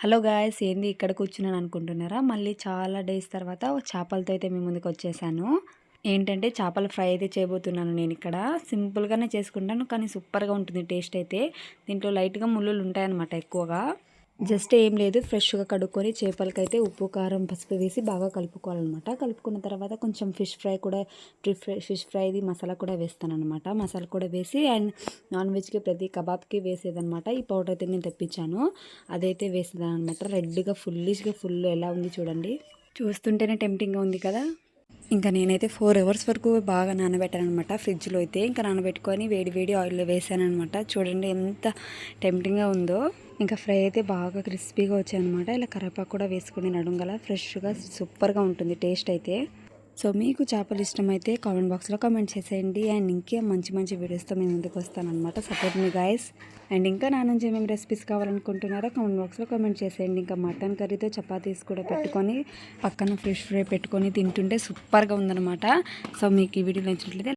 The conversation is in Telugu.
హలో గాయ్స్, ఏంది ఇక్కడ కూర్చున్నాను అనుకుంటున్నారా? మళ్ళీ చాలా డేస్ తర్వాత చేపలతో అయితే మీ ముందుకు వచ్చేసాను. ఏంటంటే చేపల ఫ్రై అయితే చేయబోతున్నాను. నేను ఇక్కడ సింపుల్గానే చేసుకుంటాను, కానీ సూపర్గా ఉంటుంది టేస్ట్ అయితే. దీంట్లో లైట్గా ముళ్ళులు ఉంటాయన్నమాట ఎక్కువగా. జస్ట్ ఏం లేదు, ఫ్రెష్గా కడుక్కొని చేపలకైతే ఉప్పు కారం పసుపు వేసి బాగా కలుపుకోవాలన్నమాట. కలుపుకున్న తర్వాత కొంచెం ఫిష్ ఫ్రైది మసాలా కూడా వేస్తాను అనమాట. మసాలా కూడా వేసి అండ్ నాన్ వెజ్కి ప్రతి కబాబ్కి వేసేదనమాట. ఈ పౌడర్ అయితే నేను తెప్పించాను, అదైతే వేసేదాను అనమాట. రెడ్గా ఫుల్ ఎలా ఉంది చూడండి, చూస్తుంటేనే టెంప్టింగ్గా ఉంది కదా. ఇంకా నేనైతే 4 అవర్స్ వరకు బాగా నానబెట్టాను అనమాట ఫ్రిడ్జ్లో అయితే. ఇంకా నానబెట్టుకొని వేడి ఆయిల్లో వేసాను అనమాట. చూడండి ఎంత టెంప్టింగ్గా ఉందో. ఇంకా ఫ్రై అయితే బాగా క్రిస్పీగా వచ్చాయన్నమాట. ఇలా కరివేపాకు కూడా వేసుకుని నడుంగల ఫ్రెష్గా సూపర్గా ఉంటుంది టేస్ట్ అయితే. సో మీకు చేపలు ఇష్టమైతే కామెంట్ బాక్స్లో కామెంట్ చేసేయండి. అండ్ ఇంకే మంచి వీడియోస్తో మేము ముందుకు వస్తానమాట. Support me guys. అండ్ ఇంకా నా నుంచి ఏమేమి రెసిపీస్ కావాలనుకుంటున్నారో కామెంట్ బాక్స్లో కామెంట్ చేసేయండి. ఇంకా మటన్ కర్రీతో చపాతీస్ కూడా పెట్టుకొని పక్కన ఫిష్ ఫ్రై పెట్టుకొని తింటుంటే సూపర్గా ఉందన్నమాట. సో మీకు ఈ వీడియో నచ్చినట్లయితే